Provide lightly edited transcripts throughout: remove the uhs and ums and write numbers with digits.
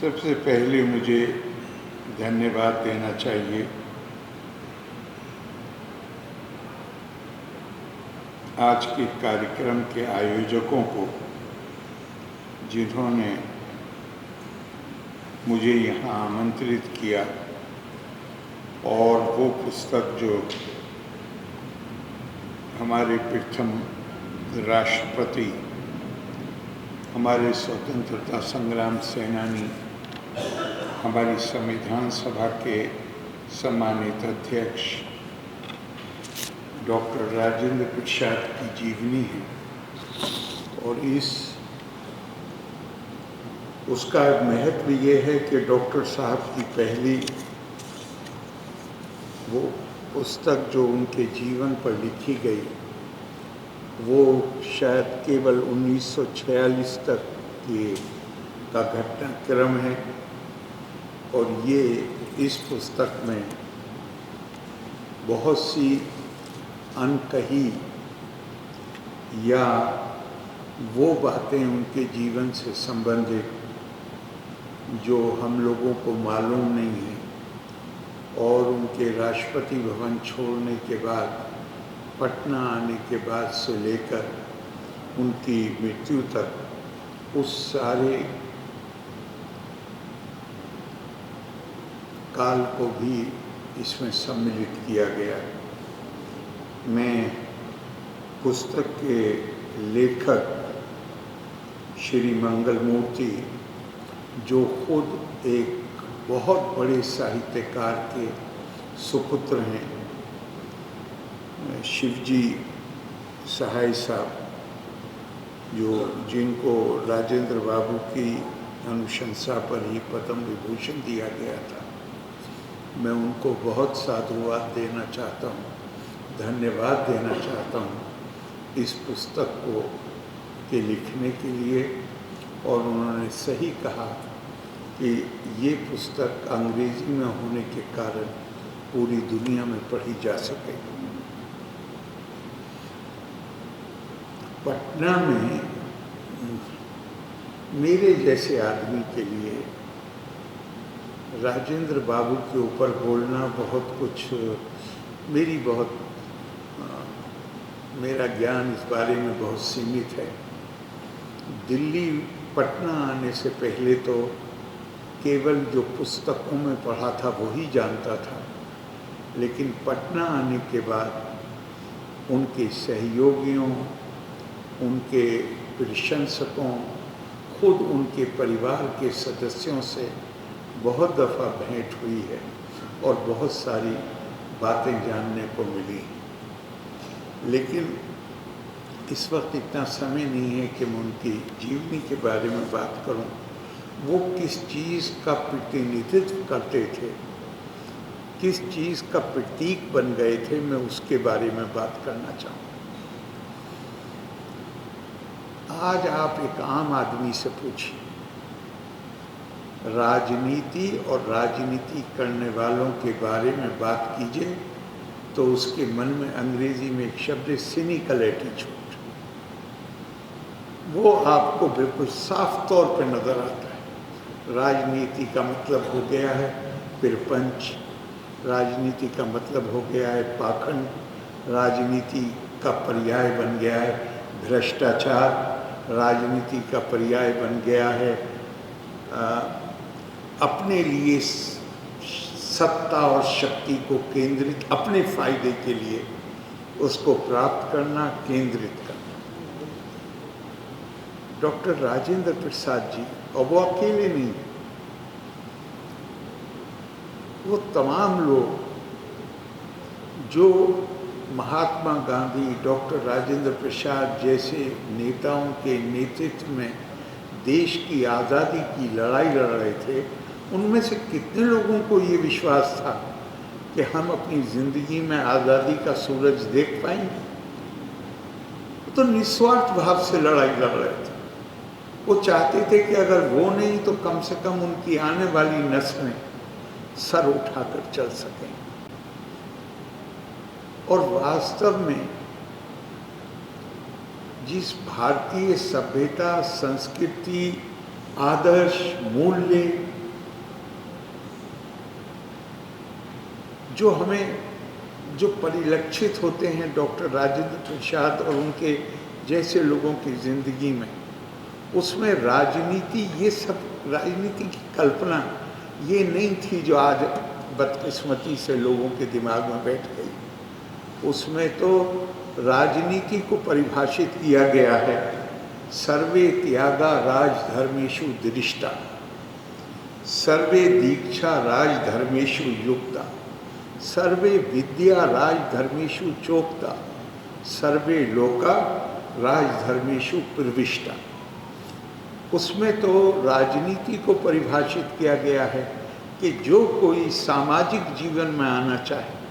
सबसे पहले मुझे धन्यवाद देना चाहिए आज के कार्यक्रम के आयोजकों को, जिन्होंने मुझे यहाँ आमंत्रित किया और वो पुस्तक जो हमारे प्रथम राष्ट्रपति, हमारे स्वतंत्रता संग्राम सेनानी, हमारी संविधान सभा के सम्मानित अध्यक्ष डॉक्टर राजेंद्र प्रसाद की जीवनी है और उसका महत्व ये है कि डॉक्टर साहब की पहली वो पुस्तक जो उनके जीवन पर लिखी गई वो शायद केवल 1946 तक का घटनाक्रम है और ये इस पुस्तक में बहुत सी अनकही या वो बातें उनके जीवन से संबंधित जो हम लोगों को मालूम नहीं है और उनके राष्ट्रपति भवन छोड़ने के बाद पटना आने के बाद से लेकर उनकी मृत्यु तक उस सारे काल को भी इसमें सम्मिलित किया गया। मैं पुस्तक के लेखक श्री मंगलमूर्ति, जो खुद एक बहुत बड़े साहित्यकार के सुपुत्र हैं, शिवजी सहाय साहब, जिनको राजेंद्र बाबू की अनुशंसा पर ही पद्म विभूषण दिया गया था, मैं उनको बहुत साधुवाद देना चाहता हूँ, धन्यवाद देना चाहता हूँ इस पुस्तक को के लिखने के लिए। और उन्होंने सही कहा कि ये पुस्तक अंग्रेजी में होने के कारण पूरी दुनिया में पढ़ी जा सके। पटना में मेरे जैसे आदमी के लिए राजेंद्र बाबू के ऊपर बोलना बहुत कुछ, मेरा ज्ञान इस बारे में बहुत सीमित है। दिल्ली पटना आने से पहले तो केवल जो पुस्तकों में पढ़ा था वही जानता था, लेकिन पटना आने के बाद उनके सहयोगियों, उनके प्रशंसकों, खुद उनके परिवार के सदस्यों से बहुत दफ़ा भेंट हुई है और बहुत सारी बातें जानने को मिली। लेकिन इस वक्त इतना समय नहीं है कि मैं उनकी जीवनी के बारे में बात करूं। वो किस चीज़ का प्रतिनिधित्व करते थे, किस चीज़ का प्रतीक बन गए थे, मैं उसके बारे में बात करना चाहूँ। आज आप एक आम आदमी से पूछिए, राजनीति और राजनीति करने वालों के बारे में बात कीजिए तो उसके मन में अंग्रेजी में एक शब्द है सिनिकल एटीट्यूड। वो आपको बिल्कुल साफ तौर पर नज़र आता है। राजनीति का मतलब हो गया है प्रपंच, राजनीति का मतलब हो गया है पाखंड, राजनीति का पर्याय बन गया है भ्रष्टाचार, राजनीति का पर्याय बन गया है अपने लिए सत्ता और शक्ति को केंद्रित, अपने फायदे के लिए उसको प्राप्त करना, केंद्रित करना। डॉक्टर राजेंद्र प्रसाद जी, और वो अकेले नहीं, वो तमाम लोग जो महात्मा गांधी, डॉक्टर राजेंद्र प्रसाद जैसे नेताओं के नेतृत्व में देश की आज़ादी की लड़ाई लड़ रहे थे, उनमें से कितने लोगों को ये विश्वास था कि हम अपनी ज़िंदगी में आज़ादी का सूरज देख पाएंगे? तो निस्वार्थ भाव से लड़ाई लड़ रहे थे। वो चाहते थे कि अगर वो नहीं तो कम से कम उनकी आने वाली नस्लें सर उठाकर चल सकें। और वास्तव में जिस भारतीय सभ्यता, संस्कृति आदर्श, मूल्य जो हमें जो परिलक्षित होते हैं डॉक्टर राजेंद्र प्रसाद और उनके जैसे लोगों की ज़िंदगी में, उसमें राजनीति, ये सब राजनीति की कल्पना ये नहीं थी जो आज बदकिस्मती से लोगों के दिमाग में बैठ गई। उसमें तो राजनीति को परिभाषित किया गया है, सर्वे त्यागा राजधर्मेषु दृष्टा, सर्वे दीक्षा राजधर्मेषु युक्ता, सर्वे विद्या राजधर्मेषु चोक्ता, सर्वे लोका राजधर्मेषु प्रविष्टा। उसमें तो राजनीति को परिभाषित किया गया है कि जो कोई सामाजिक जीवन में आना चाहे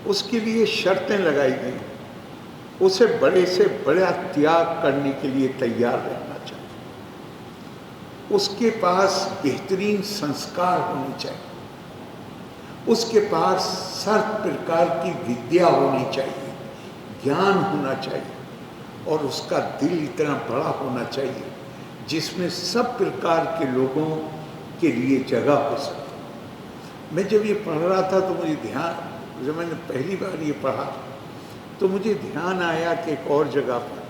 उसके लिए शर्तें लगाई गई, उसे बड़े से बड़ा त्याग करने के लिए तैयार रहना चाहिए, उसके पास बेहतरीन संस्कार होने चाहिए, उसके पास सर्व प्रकार की विद्या होनी चाहिए, ज्ञान होना चाहिए, और उसका दिल इतना बड़ा होना चाहिए जिसमें सब प्रकार के लोगों के लिए जगह हो सके। मैं जब ये पढ़ रहा था तो मुझे ध्यान, जब मैंने पहली बार ये पढ़ा तो मुझे ध्यान आया कि एक और जगह पर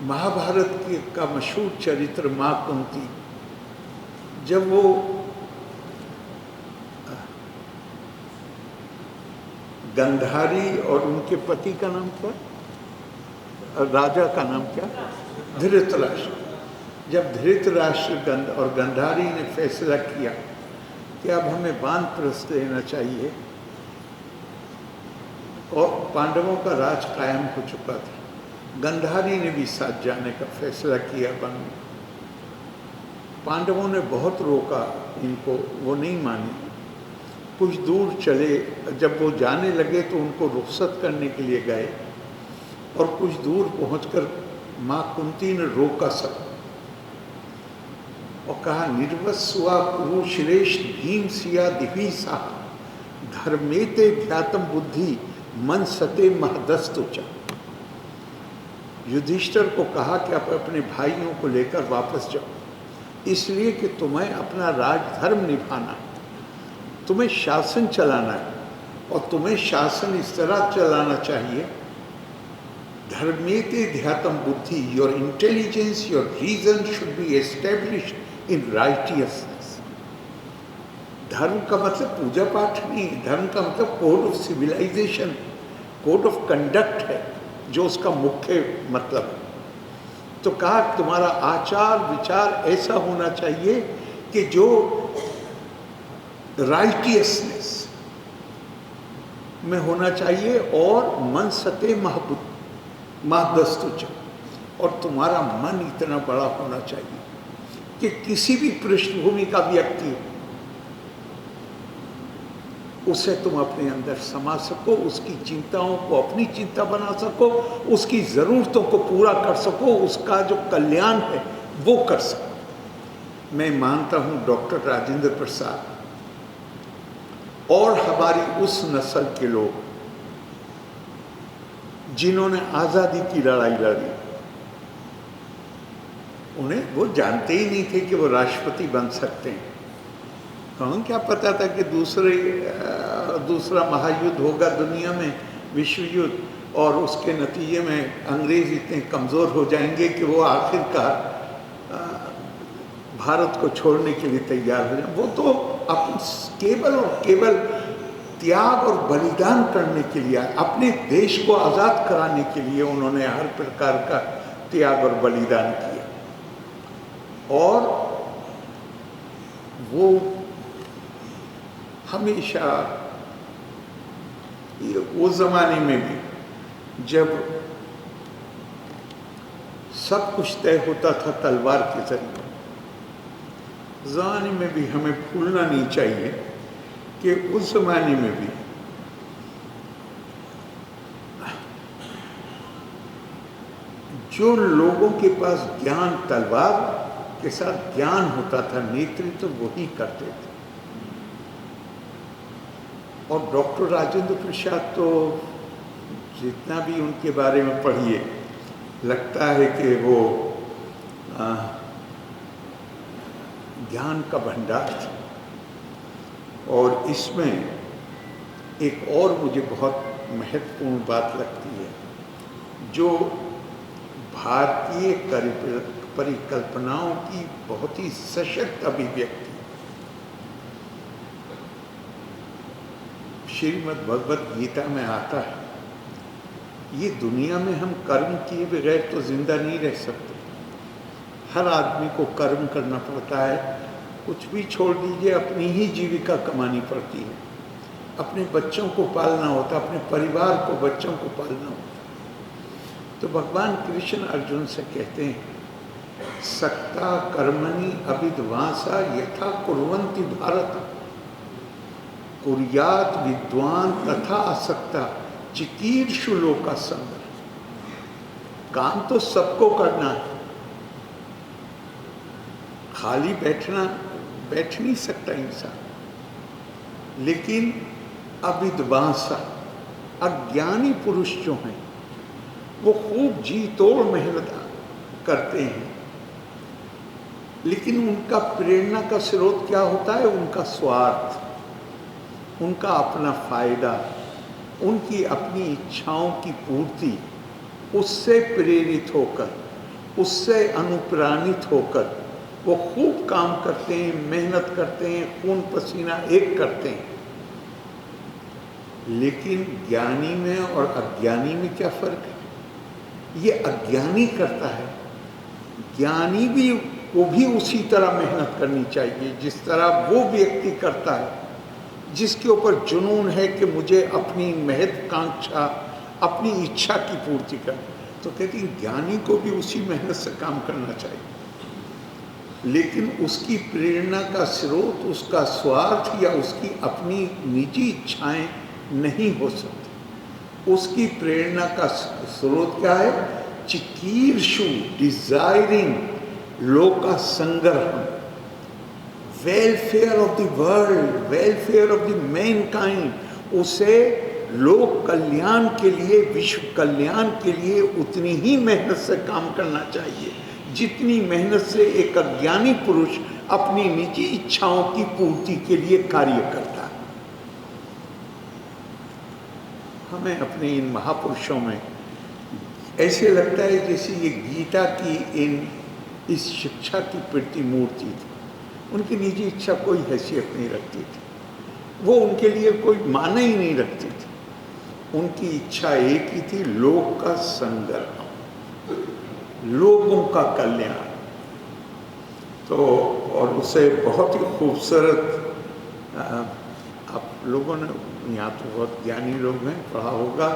महाभारत का मशहूर चरित्र माँ कुंती, जब वो गंधारी और उनके पति का नाम क्या, राजा का नाम क्या, धृतराष्ट्र, जब धृतराष्ट्र और गंधारी ने फैसला किया कि अब हमें वानप्रस्थ लेना चाहिए और पांडवों का राज कायम हो चुका था, गंधारी ने भी साथ जाने का फैसला किया वन में। पांडवों ने बहुत रोका इनको, वो नहीं माने। कुछ दूर चले, जब वो जाने लगे तो उनको रुखसत करने के लिए गए और कुछ दूर पहुंचकर माँ कुंती ने रोका सब और कहा, निर्वस्वा कुरुश्रेष्ठ भीम सिया दिवी सा धर्मेते ध्यातम बुद्धि मन सते महदस्तुचा। युधिष्ठिर को कहा कि आप अपने भाइयों को लेकर वापस जाओ, इसलिए कि तुम्हें अपना राजधर्म निभाना है, तुम्हें शासन चलाना है, और तुम्हें शासन इस तरह चलाना चाहिए, धर्मेते ध्यातम बुद्धि, your intelligence, your reason should be established in righteousness. धर्म का मतलब पूजा पाठ नहीं, धर्म का मतलब code of civilisation, code of conduct है जो उसका मुख्य मतलब है। तो कहा तुम्हारा आचार विचार ऐसा होना चाहिए कि जो राइटियसनेस में होना चाहिए, और मन सते महदस्तुच, और तुम्हारा मन इतना बड़ा होना चाहिए कि किसी भी पृष्ठभूमि का व्यक्ति उसे तुम अपने अंदर समा सको, उसकी चिंताओं को अपनी चिंता बना सको, उसकी ज़रूरतों को पूरा कर सको, उसका जो कल्याण है वो कर सको। मैं मानता हूँ डॉक्टर राजेंद्र प्रसाद और हमारी उस नस्ल के लोग जिन्होंने आज़ादी की लड़ाई लड़ी, उन्हें वो जानते ही नहीं थे कि वो राष्ट्रपति बन सकते हैं। कौन क्या पता था कि दूसरा महायुद्ध होगा दुनिया में, विश्व युद्ध, और उसके नतीजे में अंग्रेज इतने कमज़ोर हो जाएंगे कि वो आखिरकार भारत को छोड़ने के लिए तैयार हो जाए। वो तो केवल और केवल त्याग और बलिदान करने के लिए, अपने देश को आज़ाद कराने के लिए उन्होंने हर प्रकार का त्याग और बलिदान किया। और वो हमेशा, उस ज़माने में भी जब सब कुछ तय होता था तलवार के जरिए, ज़माने में भी हमें भूलना नहीं चाहिए कि उस ज़माने में भी जो लोगों के पास ज्ञान, तलवार के साथ ज्ञान होता था, नेतृत्व तो वही करते थे। और डॉक्टर राजेंद्र प्रसाद तो जितना भी उनके बारे में पढ़िए, लगता है कि वो ज्ञान का भंडार था। और इसमें एक और मुझे बहुत महत्वपूर्ण बात लगती है, जो भारतीय परिकल्पनाओं की बहुत ही सशक्त अभिव्यक्ति श्रीमद् भगवत गीता में आता है। ये दुनिया में हम कर्म किए बगैर तो जिंदा नहीं रह सकते। हर आदमी को कर्म करना पड़ता है। कुछ भी छोड़ दीजिए, अपनी ही जीविका कमानी पड़ती है, अपने बच्चों को पालना होता, अपने परिवार को, बच्चों को पालना होता। तो भगवान कृष्ण अर्जुन से कहते हैं, सक्ता कर्मणि अभिद्वांसा यथा कुर्वन्ति भारत, कुर्यात विद्वान तथा असक्ता चिकीर्षु लोका संग्रह। काम तो सबको करना है, खाली बैठ नहीं सकता इंसान। लेकिन अविद्वांसा, अज्ञानी पुरुष जो हैं, वो खूब जी तोड़ मेहनत करते हैं, लेकिन उनका प्रेरणा का स्रोत क्या होता है? उनका स्वार्थ, उनका अपना फायदा, उनकी अपनी इच्छाओं की पूर्ति। उससे प्रेरित होकर, उससे अनुप्राणित होकर वो खूब काम करते हैं, मेहनत करते हैं, खून पसीना एक करते हैं। लेकिन ज्ञानी में और अज्ञानी में क्या फर्क है? ये अज्ञानी करता है, ज्ञानी भी को भी उसी तरह मेहनत करनी चाहिए जिस तरह वो व्यक्ति करता है, जिसके ऊपर जुनून है कि मुझे अपनी महत्वाकांक्षा, अपनी इच्छा की पूर्ति कर। तो कहती हैं ज्ञानी को भी उसी मेहनत से काम करना चाहिए, लेकिन उसकी प्रेरणा का स्रोत उसका स्वार्थ या उसकी अपनी निजी इच्छाएं नहीं हो सकती। उसकी प्रेरणा का स्रोत क्या है? चिकीर्षु, डिजायरिंग लोका संग्रहम, welfare of the world, welfare of the mankind. उसे लोक कल्याण के लिए, विश्व कल्याण के लिए उतनी ही मेहनत से काम करना चाहिए जितनी मेहनत से एक अज्ञानी पुरुष अपनी निजी इच्छाओं की पूर्ति के लिए कार्य करता है। हमें अपने इन महापुरुषों में ऐसे लगता है जैसे ये गीता की इस शिक्षा की प्रतिमूर्ति थी। उनकी निजी इच्छा कोई हैसियत नहीं रखती थी, वो उनके लिए कोई माने ही नहीं रखती थी। उनकी इच्छा एक ही थी, लोक का संग्रह, लोगों का कल्याण। तो और उसे बहुत ही खूबसूरत, आप लोगों ने यहाँ तो बहुत ज्ञानी लोग हैं, पढ़ा होगा,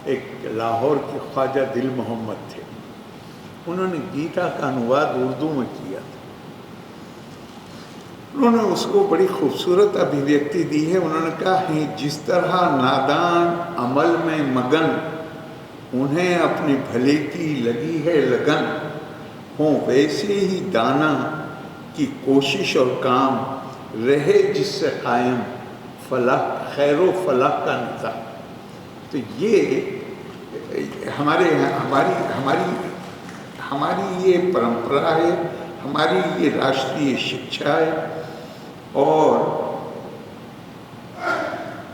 एक लाहौर के ख्वाजा दिल मोहम्मद थे। उन्होंने गीता का अनुवाद उर्दू में किया था। उन्होंने उसको बड़ी खूबसूरत अभिव्यक्ति दी है। उन्होंने कहा है, जिस तरह नादान अमल में मगन, उन्हें अपने भले की लगी है लगन, हो वैसे ही दाना की कोशिश और काम, रहे जिससे कायम फलाह, खैरो फलाह का निता। तो ये हमारी ये परंपरा है, हमारी ये राष्ट्रीय शिक्षा है। और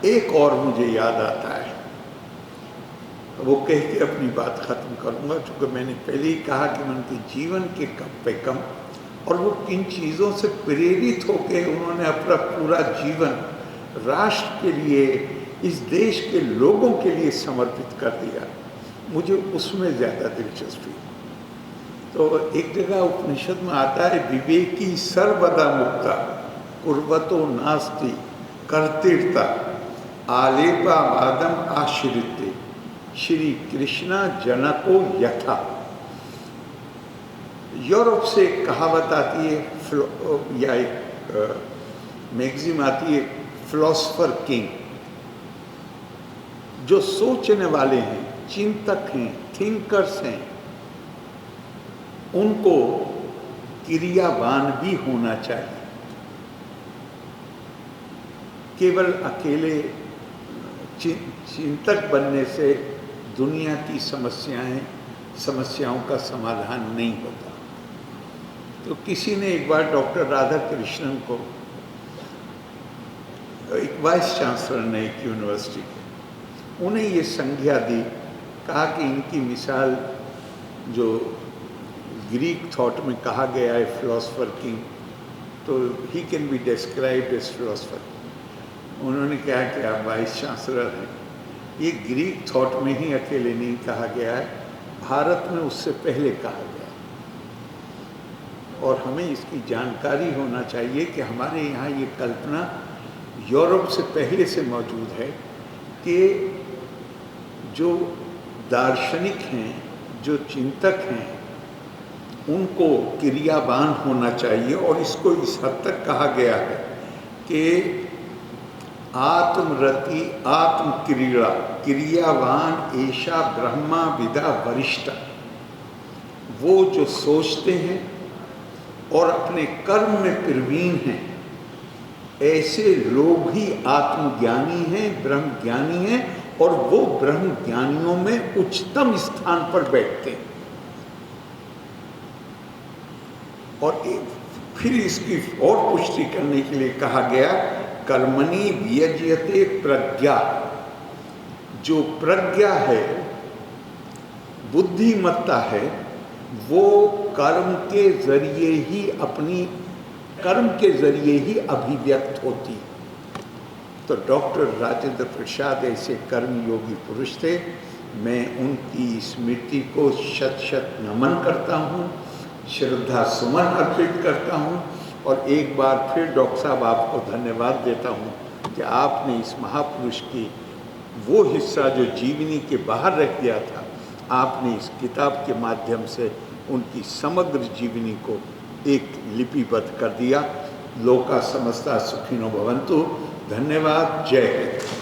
एक और मुझे याद आता है, वो कह के अपनी बात खत्म करूंगा, क्योंकि मैंने पहले ही कहा कि मैं उनके जीवन के कम पे कम और वो किन चीज़ों से प्रेरित होकर उन्होंने अपना पूरा जीवन राष्ट्र के लिए, इस देश के लोगों के लिए समर्पित कर दिया, मुझे उसमें ज़्यादा दिलचस्पी। तो एक जगह उपनिषद में आता है, विवेकी सर्वदा मुक्ता कुर्वतो नास्ति कर्तिर्ता आलेपा वादम आश्रित्य श्री कृष्णा जनको यथा। यूरोप से एक कहावत आती है, या एक मैगजीन आती है, फिलोसफर किंग। जो सोचने वाले हैं, चिंतक हैं, थिंकर्स हैं, उनको क्रियावान भी होना चाहिए। केवल अकेले चिंतक बनने से दुनिया की समस्याएं समस्याओं का समाधान नहीं होता। तो किसी ने एक बार डॉक्टर राधा कृष्णन को, एक वाइस चांसलर ने एक यूनिवर्सिटी के, उन्हें ये संज्ञा दी, कहा कि इनकी मिसाल जो ग्रीक थॉट में कहा गया है फिलोसफर किंग, तो he can be described as philosopher. उन्होंने कहा कि आप वाइस चांसलर हैं, ये ग्रीक थॉट में ही अकेले नहीं कहा गया है, भारत में उससे पहले कहा गया। और हमें इसकी जानकारी होना चाहिए कि हमारे यहाँ ये कल्पना यूरोप से पहले से मौजूद है कि जो दार्शनिक हैं, जो चिंतक हैं, उनको क्रियावान होना चाहिए। और इसको इस हद तक कहा गया है कि आत्मरति आत्मक्रीड़ा क्रियावान ऐशा ब्रह्मा विदा वरिष्ठ। वो जो सोचते हैं और अपने कर्म में प्रवीण हैं, ऐसे लोग ही आत्मज्ञानी हैं, ब्रह्म ज्ञानी हैं, और वो ब्रह्म ज्ञानियों में उच्चतम स्थान पर बैठते हैं। और फिर इसकी और पुष्टि करने के लिए कहा गया, कर्मणि वियज्यते प्रज्ञा। जो प्रज्ञा है, बुद्धिमत्ता है, वो कर्म के जरिए ही अभिव्यक्त होती। तो डॉक्टर राजेंद्र प्रसाद ऐसे कर्मयोगी पुरुष थे। मैं उनकी स्मृति को शत शत नमन करता हूँ, श्रद्धा सुमन अर्पित करता हूँ। और एक बार फिर डॉक्टर साहब आपको धन्यवाद देता हूँ कि आपने इस महापुरुष की वो हिस्सा जो जीवनी के बाहर रह गया था, आपने इस किताब के माध्यम से उनकी समग्र जीवनी को एक लिपिबद्ध कर दिया। लोका समस्ता सुखिनो भवन्तु। धन्यवाद। जय हिंद।